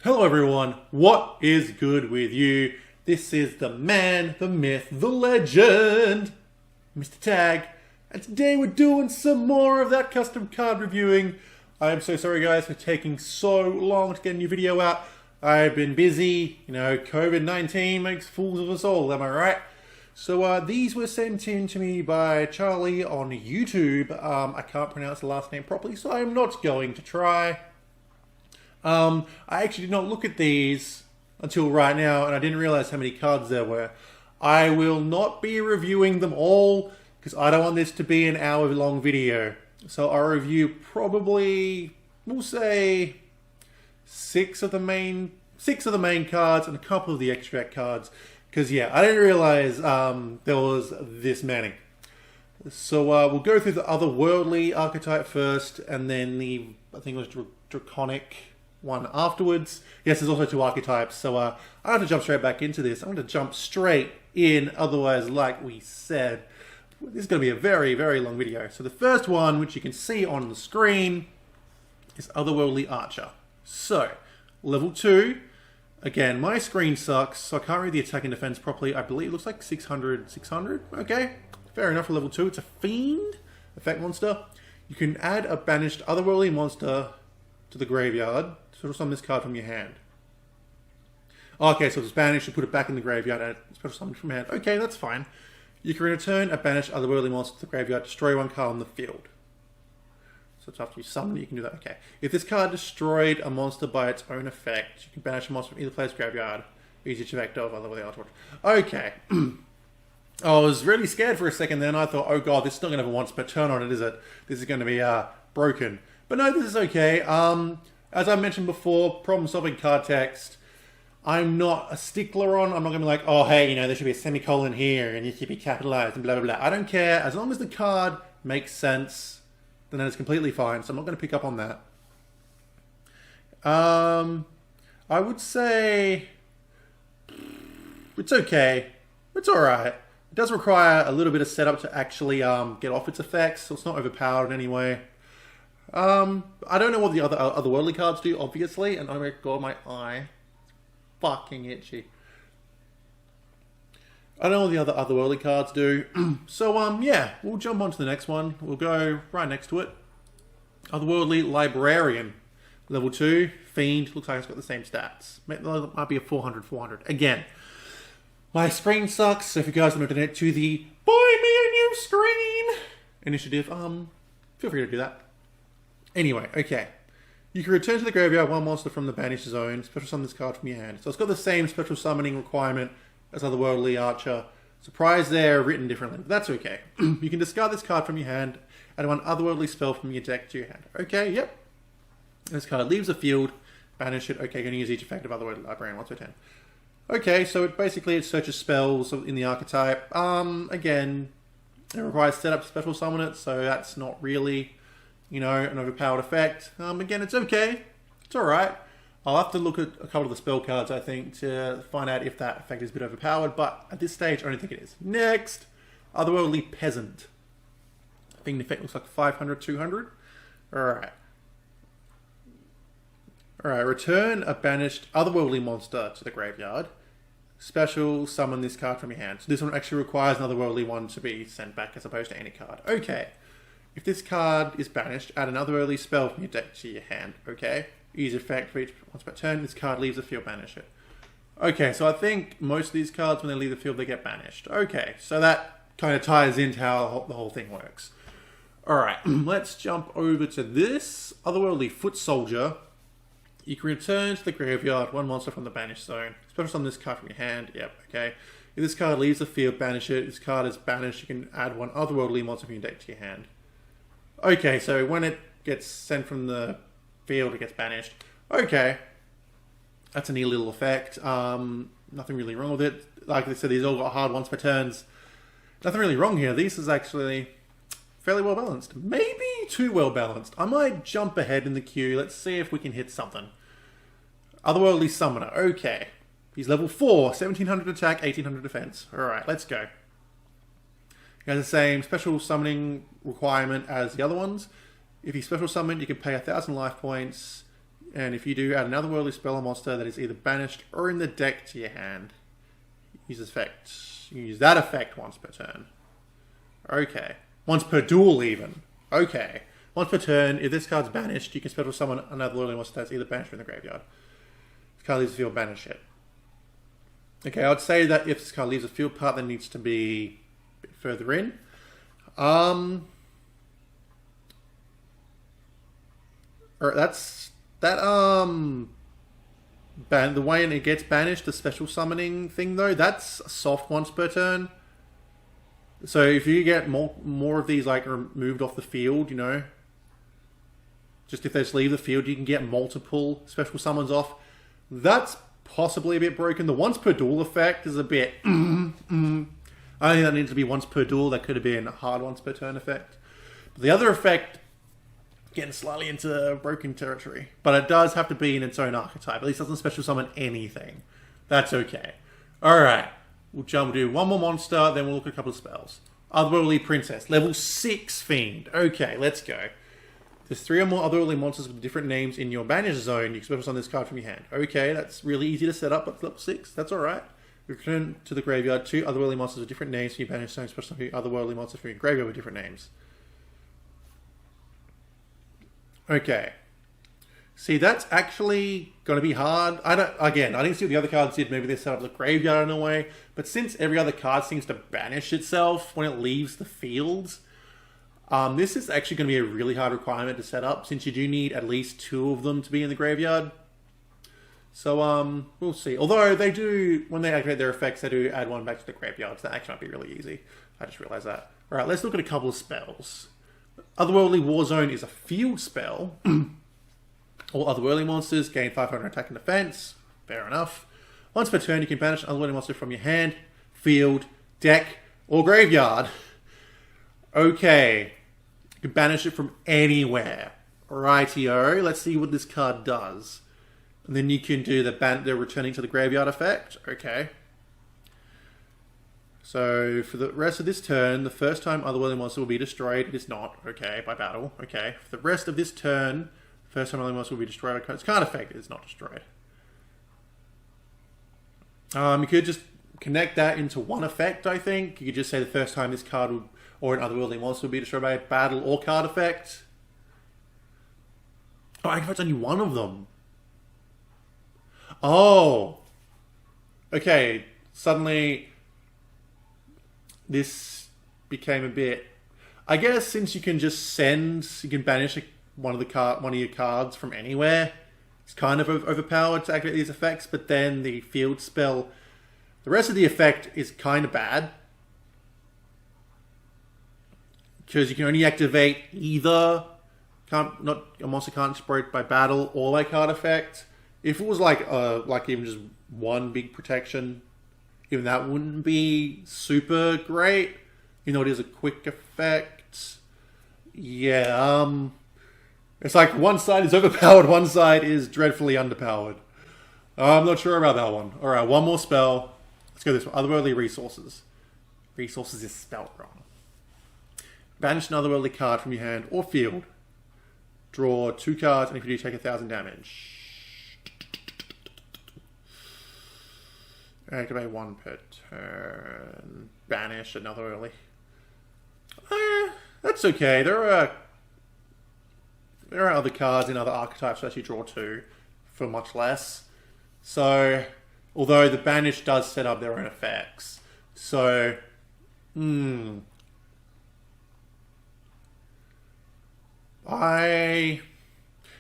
Hello everyone, what is good with you? This is the man, the myth, the legend, Mr. Tag, and today we're doing some more of that custom card reviewing. I am so sorry guys for taking so long to get a new video out. I've been busy, COVID-19 makes fools of us all, am I right? So these were sent in to me by Charley on YouTube. I can't pronounce the last name properly, so I'm not going to try. I actually did not look at these until right now, and I didn't realize how many cards there were. I will not be reviewing them all, because I don't want this to be an hour-long video. So I'll review probably, we'll say, six of the main cards and a couple of the extract cards. Because, yeah, I didn't realize there was this many. So we'll go through the otherworldly archetype first, and then the, I think it was draconic one afterwards. Yes, there's also two archetypes, so I have to jump straight back into this. I'm going to jump straight in, otherwise, like we said, this is going to be a very, very long video. So the first one, which you can see on the screen, is Otherworldly Archer. So, level 2, again, my screen sucks, so I can't read the attack and defense properly. I believe it looks like 600, okay, fair enough for level 2. It's a Fiend effect monster. You can add a banished Otherworldly monster to the graveyard. Special summon this card from your hand. Okay, so it's banished, you put it back in the graveyard and special summon from hand. Okay, that's fine. You can return a banished Otherworldly monster to the graveyard, destroy one card on the field. So it's after you summon it, you can do that. Okay. If this card destroyed a monster by its own effect, you can banish a monster from either player's graveyard. Use each effect of Otherworldly Archer. Okay. I was really scared for a second then. I thought, oh god, this is not going to have a once per turn on it, is it? This is going to be broken. But no, this is okay. As I mentioned before, problem-solving card text, I'm not a stickler on. I'm not going to be like, oh, hey, there should be a semicolon here, and it should be capitalized, and blah, blah, blah. I don't care. As long as the card makes sense, then it's completely fine. So I'm not going to pick up on that. I would say it's okay. It's alright. It does require a little bit of setup to actually get off its effects, so it's not overpowered in any way. I don't know what the otherworldly cards do, obviously, and oh my god, my eye. Fucking itchy. I don't know what the otherworldly cards do. So, yeah, we'll jump on to the next one. We'll go right next to it. Otherworldly Librarian. Level 2, Fiend. Looks like it's got the same stats. Might be a 400. Again, my screen sucks, so if you guys want to donate to the Buy Me a New Screen initiative, feel free to do that. Anyway, okay. You can return to the graveyard one monster from the banished zone. Special summon this card from your hand. So it's got the same special summoning requirement as Otherworldly Archer. Surprise there, written differently, but that's okay. You can discard this card from your hand, add one otherworldly spell from your deck to your hand. Okay, yep. This card leaves the field, banish it. Okay, going to use each effect of Otherworldly Librarian once per turn. Okay, so it searches spells in the archetype. Again, it requires setup to special summon it, so that's not really, an overpowered effect. Again, it's okay. It's alright. I'll have to look at a couple of the spell cards, I think, to find out if that effect is a bit overpowered, but at this stage, I don't think it is. Next, Otherworldly Peasant. I think the effect looks like 500, 200. Alright. Alright, return a banished Otherworldly monster to the graveyard. Special summon this card from your hand. So this one actually requires an Otherworldly one to be sent back as opposed to any card. Okay. If this card is banished, add an Otherworldly spell from your deck to your hand. Okay. Use effect for each once per turn. This card leaves the field, banish it. Okay, so I think most of these cards, when they leave the field, they get banished. Okay, so that kind of ties into how the whole thing works. Alright, let's jump over to this. Otherworldly Foot Soldier. You can return to the graveyard one monster from the banished zone. Special summon this card from your hand. Yep, okay. If this card leaves the field, banish it. If this card is banished, you can add one otherworldly monster from your deck to your hand. Okay, so when it gets sent from the field, it gets banished. Okay. That's a neat little effect. Nothing really wrong with it. Like I said, these all got hard once per turns. Nothing really wrong here. This is actually fairly well balanced. Maybe too well balanced. I might jump ahead in the queue. Let's see if we can hit something. Otherworldly Summoner. Okay. He's level 4. 1700 attack, 1800 defense. Alright, let's go. He has the same special summoning requirement as the other ones. If he's special summoned, you can pay 1,000 life points. And if you do add another otherworldly spell or monster that is either banished or in the deck to your hand, use effect. You use that effect once per turn. Okay. Once per duel, even. Okay. Once per turn, if this card's banished, you can special summon another otherworldly monster that's either banished or in the graveyard. This card leaves the field, banish it. Okay, I would say that if this card leaves a field part, that needs to be a bit further in. Or that's that the way it gets banished, the special summoning thing though, that's soft once per turn. So if you get more of these like removed off the field, you know, just if they just leave the field, you can get multiple special summons off. That's possibly a bit broken. The once per duel effect is a bit. I don't think that needs to be once per duel. That could have been a hard once per turn effect. But the other effect, getting slightly into broken territory, but it does have to be in its own archetype. At least it doesn't special summon anything. That's okay. Alright, we'll do one more monster, then we'll look at a couple of spells. Otherworldly Princess, level 6 Fiend. Okay, let's go. There's 3 or more otherworldly monsters with different names in your banish zone. You can special summon this card from your hand. Okay, that's really easy to set up, but level 6, that's alright. Return to the graveyard 2 otherworldly monsters with different names from your banish zone. Special summon otherworldly monsters from your graveyard with different names. Okay. See, that's actually going to be hard. I didn't see what the other cards did. Maybe they set up the graveyard in a way. But since every other card seems to banish itself when it leaves the field, this is actually going to be a really hard requirement to set up, since you do need at least 2 of them to be in the graveyard. So, we'll see. Although they do, when they activate their effects, they do add 1 back to the graveyard. So that actually might be really easy. I just realized that. Alright, let's look at a couple of spells. Otherworldly Warzone is a field spell. All otherworldly monsters gain 500 attack and defense. Fair enough. Once per turn, you can banish an otherworldly monster from your hand, field, deck, or graveyard. Okay. You can banish it from anywhere. Rightio. Let's see what this card does. And then you can do the returning to the graveyard effect. Okay. So, for the rest of this turn, the first time otherworldly monster will be destroyed. It is not, okay, by battle, okay. For the rest of this turn, first time otherworldly monster will be destroyed. Its card effect is not destroyed. You could just connect that into one effect, I think. You could just say the first time this card will, or an otherworldly monster will be destroyed by a battle or card effect. Oh, I think it's only one of them. Oh. Okay, suddenly this became a bit... I guess since you can just you can banish one of your cards from anywhere, it's kind of overpowered to activate these effects, but then the field spell, the rest of the effect is kind of bad. Because you can only activate either, a monster can't destroyed by battle or by card effect. If it was like even just one big protection, even that wouldn't be super great. You know, it is a quick effect. Yeah, it's like one side is overpowered, one side is dreadfully underpowered. I'm not sure about that one. Alright, one more spell. Let's go this one. Otherworldly Resources. Resources is spelled wrong. Banish an otherworldly card from your hand or field. Draw 2 cards, and if you do, take 1,000 damage. Activate 1 per turn. Banish another early. That's okay. There are other cards in other archetypes that you draw 2 for much less. So, although the banish does set up their own effects. So, it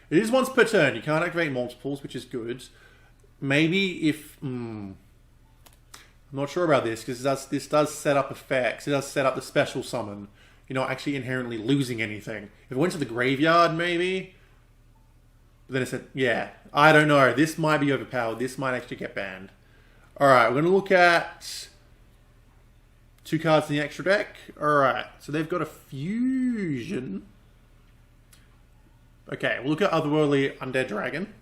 is once per turn. You can't activate multiples, which is good. Maybe if... I'm not sure about this, because this does set up effects. It does set up the special summon. You're not actually inherently losing anything. If it went to the graveyard, maybe... But then it said, yeah, I don't know. This might be overpowered. This might actually get banned. Alright, we're going to look at 2 cards in the extra deck. Alright, so they've got a fusion. Okay, we'll look at Otherworldly Undead Dragon.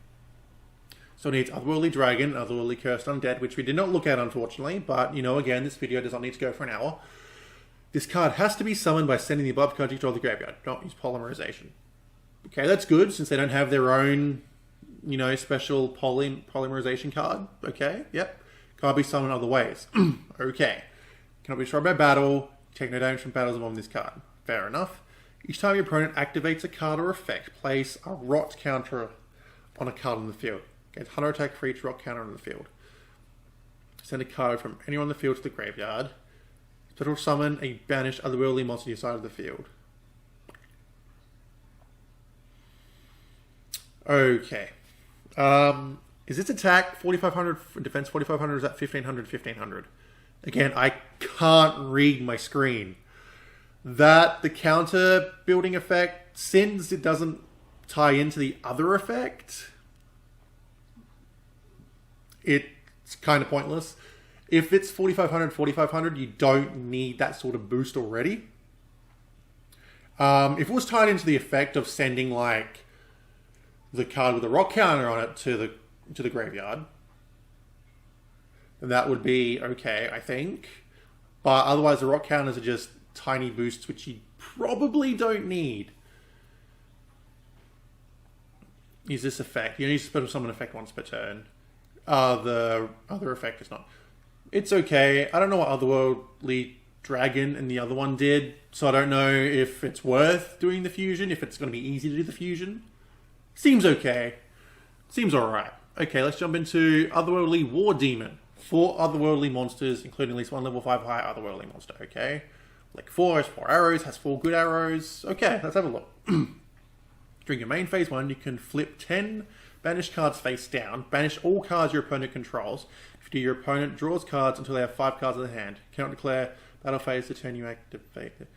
So it needs Otherworldly Dragon, Otherworldly Cursed Undead, which we did not look at, unfortunately. But, you know, again, this video does not need to go for an hour. This card has to be summoned by sending the above card to the graveyard. Don't use Polymerization. Okay, that's good, since they don't have their own you know, special polymerization card. Okay, yep. Can't be summoned other ways. Okay. Cannot be destroyed by battle. Take no damage from battles involving this card. Fair enough. Each time your opponent activates a card or effect, place a rot counter on a card on the field. Gains 100 attack for each rot counter on the field. Send a card from anyone on the field to the graveyard. Special summon a banished otherworldly monster to your side of the field. Okay. Is this attack 4,500, defense 4,500, is that 1,500, 1,500? Again, I can't read my screen. That the counter building effect, since it doesn't tie into the other effect, it's kind of pointless. If it's 4,500, 4,500, you don't need that sort of boost already. If it was tied into the effect of sending like the card with a rock counter on it to the graveyard, then that would be okay, I think. But otherwise, the rock counters are just tiny boosts, which you probably don't need. Use this effect. You only special summon effect once per turn. The other effect is not. It's okay. I don't know what Otherworldly Dragon and the other one did, so I don't know if it's worth doing the fusion, if it's going to be easy to do the fusion. Seems okay. Seems alright. Okay, let's jump into Otherworldly War Demon. 4 otherworldly monsters, including at least 1 level 5 high otherworldly monster. Okay. Like 4 has 4 arrows, has 4 good arrows. Okay, let's have a look. During your main phase 1, you can flip 10 banished cards face down. Banish all cards your opponent controls. If you do, your opponent draws cards until they have 5 cards in their hand. Cannot declare battle phase the turn you activate it.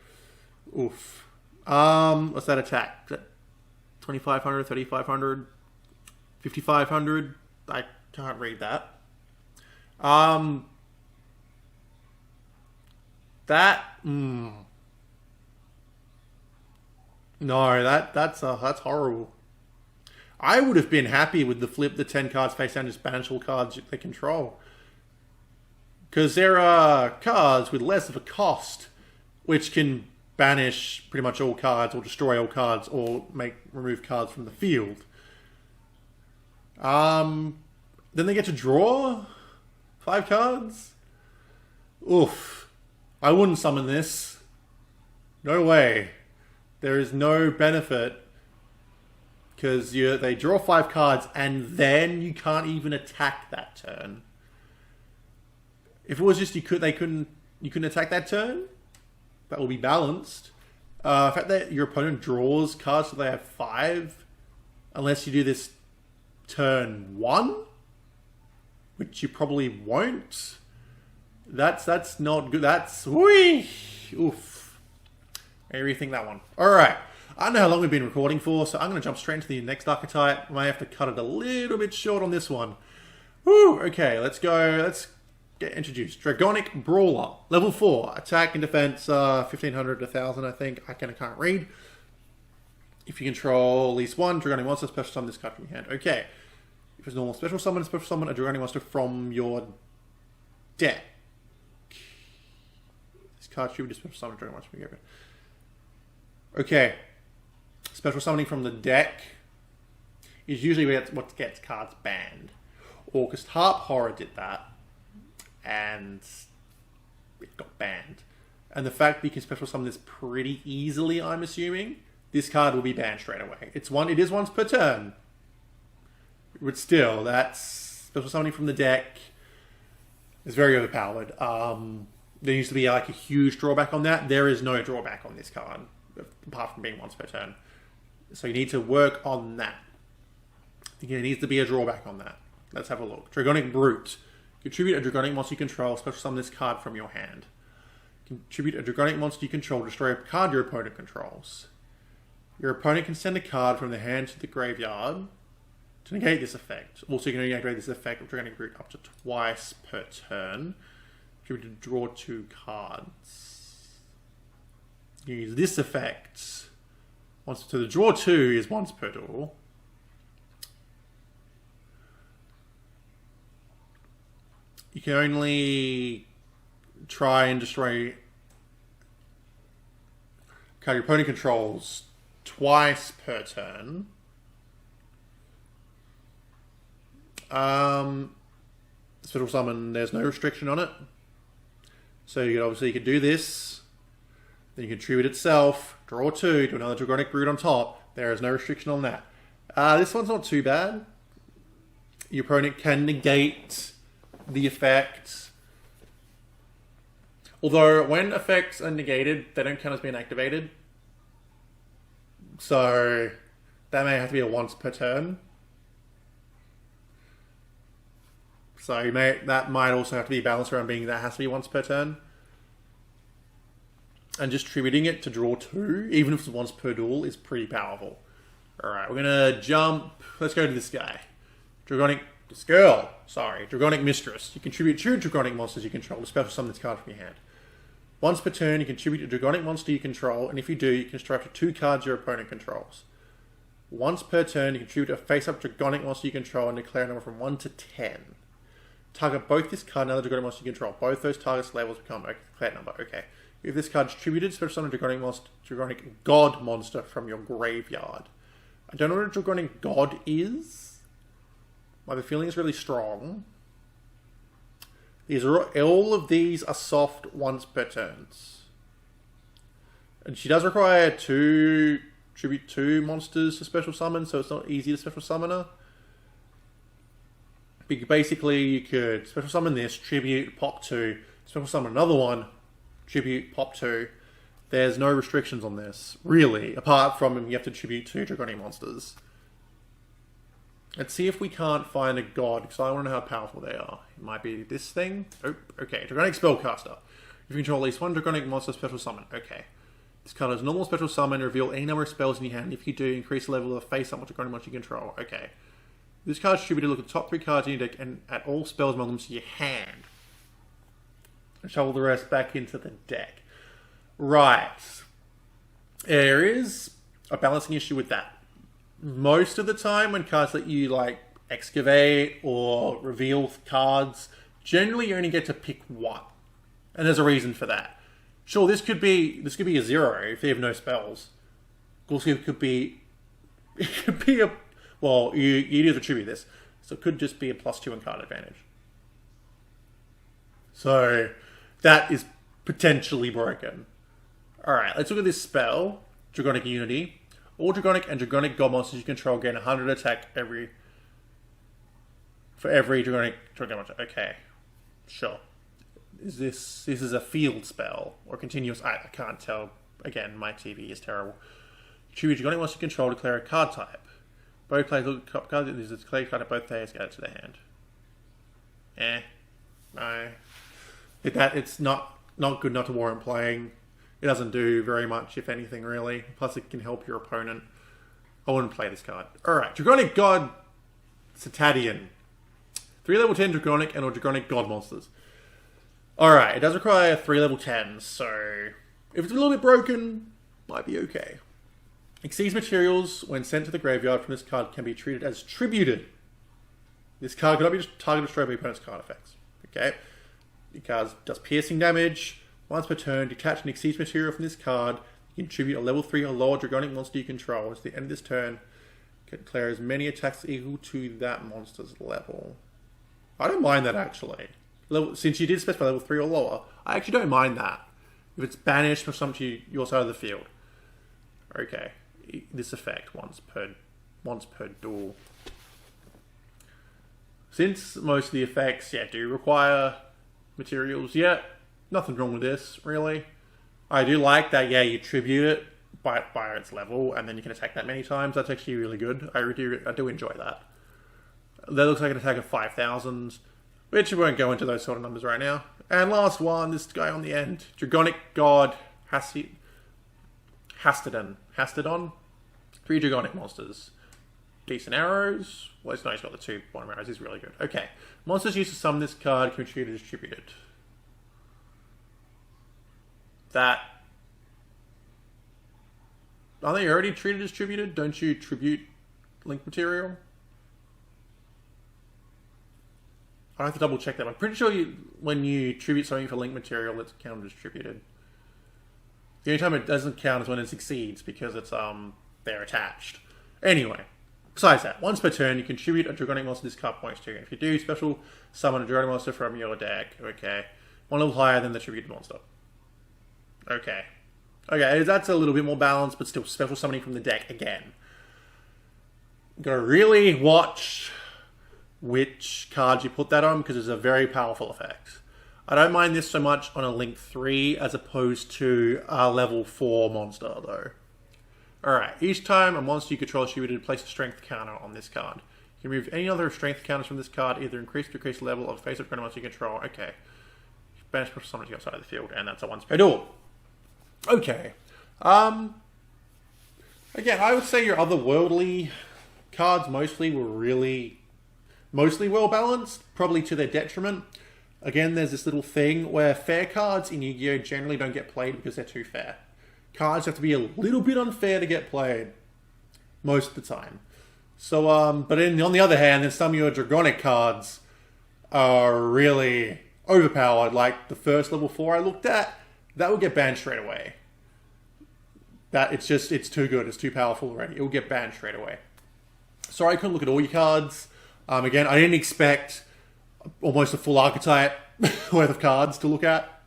Oof. What's that attack? Is that 2,500, 3,500, 5,500? I can't read that. No, that's horrible. I would have been happy with the flip the 10 cards face down, just banish all cards they control. Because there are cards with less of a cost, which can banish pretty much all cards, or destroy all cards, or remove cards from the field. Then they get to draw 5 cards? Oof. I wouldn't summon this. No way. There is no benefit. Because they draw 5 cards and then you can't even attack that turn. If it was just you couldn't attack that turn, that will be balanced. The fact that your opponent draws cards so they have 5, unless you do this turn 1, which you probably won't. That's not good. That's oof. I rethink that one. All right. I don't know how long we've been recording for, so I'm going to jump straight into the next archetype. I may have to cut it a little bit short on this one. Woo! Okay, let's go. Let's get introduced. Dragonic Brawler. Level 4. Attack and defense, 1,500 to 1,000, I think. I can't read. If you control at least 1 Dragonic monster, special summon this card from your hand. Okay. If it's normal special summon a Dragonic monster from your deck. This card should be special summon a Dragonic monster from your deck. Okay. Special summoning from the deck is usually what gets cards banned. August Harp Horror did that, and it got banned. And the fact that you can special summon this pretty easily, I'm assuming, this card will be banned straight away. It is once per turn, but still, that's special summoning from the deck is very overpowered. There used to be like a huge drawback on that. There is no drawback on this card, apart from being once per turn. So you need to work on that. I think there needs to be a drawback on that. Let's have a look. Dragonic Brute. Contribute a Dragonic monster you control. Special summon this card from your hand. Contribute a Dragonic monster you control. Destroy a card your opponent controls. Your opponent can send a card from their hand to the graveyard to negate this effect. Also, you can negate this effect of Dragonic Brute up to twice per turn. Contribute to draw 2 cards. You use this effect. So the draw 2 is once per duel. You can only try and destroy card your opponent controls twice per turn. Special summon, there's no restriction on it. So you could do this. Then you can tribute itself, draw 2, do another Dragonic Brood on top. There is no restriction on that. This one's not too bad. Your opponent can negate the effect. Although, when effects are negated, they don't count as being activated. So, that may have to be a once per turn. So, that might also have to be balanced around being that has to be once per turn. And just tributing it to draw 2, even if it's once per duel, is pretty powerful. Alright, we're going to jump. Let's go to this guy. Dragonic Mistress. You contribute 2 Dragonic monsters you control to special summon this card from your hand. Once per turn, you contribute a Dragonic monster you control, and if you do, you can strike up to 2 cards your opponent controls. Once per turn, you contribute a face-up Dragonic monster you control and declare a number from 1 to 10. Target both this card and another Dragonic monster you control. Both those targets' levels become a declared number. Okay. If this card is tributed, special summon a Dragonic God monster from your graveyard. I don't know what a Dragonic God is. My feeling is really strong. All of these are soft once per turns. And she does require 2 tribute 2 monsters to special summon, so it's not easy to special summon her. Basically, you could special summon this, tribute, pop 2, special summon another one, tribute, pop 2. There's no restrictions on this, really, apart from you have to tribute 2 Dragonic monsters. Let's see if we can't find a god, because I want to know how powerful they are. It might be this thing. Oh, okay. Dragonic Spellcaster. If you control at least 1 Dragonic monster, special summon. Okay. This card has normal special summon, reveal any number of spells in your hand. If you do, increase the level of face-up with Dragonic monster you control. Okay. This card's distributed. Look at the top 3 cards in your deck and add all spells among them to your hand. And shuffle the rest back into the deck. Right. There is a balancing issue with that. Most of the time when cards let you excavate or reveal cards, generally you only get to pick 1. And there's a reason for that. Sure, this could be a 0 if they have no spells. Also, it could be a, well, you do attribute this. So it could just be a +2 in card advantage. So that is potentially broken. Alright, let's look at this spell. Dragonic Unity. All Dragonic and Dragonic God monsters you control gain 100 attack for every Dragonic monster. Okay, sure. This is a field spell or continuous? I can't tell. Again, my TV is terrible. Choose Dragonic monster you control, declare a card type. Both players look at cards. There's a declared card at both players, add it to their hand. No. It's not good enough to warrant playing. It doesn't do very much, if anything, really. Plus, it can help your opponent. I wouldn't play this card. Alright, Dragonic God Cetadian. 3 level 10 Dragonic and or Dragonic God monsters. Alright, it does require 3 level 10s, so if it's a little bit broken, might be okay. Exceeds materials when sent to the graveyard from this card can be treated as tributed. This card cannot be targeted or destroyed by your opponent's card effects. Okay? The card does piercing damage. Once per turn, detach an exceeds material from this card. You can tribute a level 3 or lower Dragonic monster you control. At the end of this turn, can declare as many attacks equal to that monster's level. I don't mind that, actually. Since you did specify level 3 or lower, I actually don't mind that. If it's banished or something to your side of the field. Okay. This effect once per duel. Since most of the effects, do require materials, nothing wrong with this, really. I do like that, you tribute it by its level, and then you can attack that many times. That's actually really good. I do enjoy that. That looks like an attack of 5,000, which we won't go into those sort of numbers right now. And last one, this guy on the end. Dragonic God Hastodon. 3 Dragonic monsters. Decent arrows. Well, it's nice, he's got the 2 bottom arrows. He's really good. Okay. Monsters used to summon this card can be treated as distributed. Aren't they already treated as distributed? Don't you tribute link material? I have to double check that. I'm pretty sure when you tribute something for link material, it's counted as distributed. The only time it doesn't count is when it succeeds because it's they're attached. Anyway, Besides that, once per turn, you contribute a Dragonic monster to this card points to. If you do, special summon a Dragonic monster from your deck. Okay. One level higher than the attributed monster. Okay. Okay, that's a little bit more balanced, but still special summoning from the deck again. Gotta really watch which cards you put that on, because it's a very powerful effect. I don't mind this so much on a Link 3 as opposed to a level 4 monster, though. Alright, each time a monster you control is attributed, place a strength counter on this card. You can remove any other strength counters from this card, either increase or decrease the level of face-up monster you control. Okay. Banish special summons outside of the field, and that's a once per duel. Okay. Again, I would say your otherworldly cards mostly were mostly well balanced, probably to their detriment. Again, there's this little thing where fair cards in Yu-Gi-Oh! Generally don't get played because they're too fair. Cards have to be a little bit unfair to get played most of the time. So, but on the other hand, then some of your Dragonic cards are really overpowered. Like the first level 4 I looked at, that would get banned straight away. It's too good. It's too powerful already. It will get banned straight away. Sorry I couldn't look at all your cards. Again, I didn't expect almost a full archetype worth of cards to look at.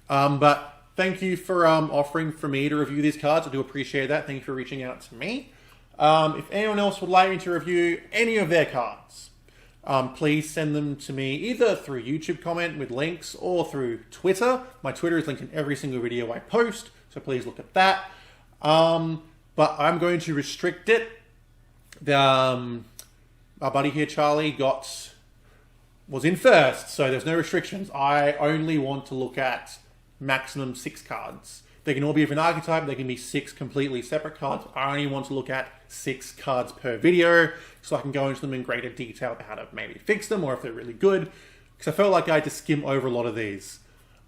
But thank you for offering for me to review these cards. I do appreciate that. Thank you for reaching out to me. If anyone else would like me to review any of their cards, please send them to me either through YouTube comment with links or through Twitter. My Twitter is linked in every single video I post, so please look at that. But I'm going to restrict it. Our buddy here, Charlie, was in first, so there's no restrictions. I only want to look at maximum 6 cards. They can all be of an archetype. They can be 6 completely separate cards. I only want to look at 6 cards per video, so I can go into them in greater detail about how to maybe fix them or if they're really good, because I felt like I had to skim over a lot of these.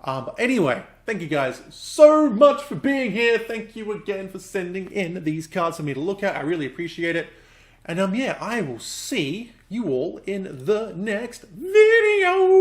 But anyway, thank you guys so much for being here. Thank you again for sending in these cards for me to look at. I really appreciate it. And yeah, I will see you all in the next video.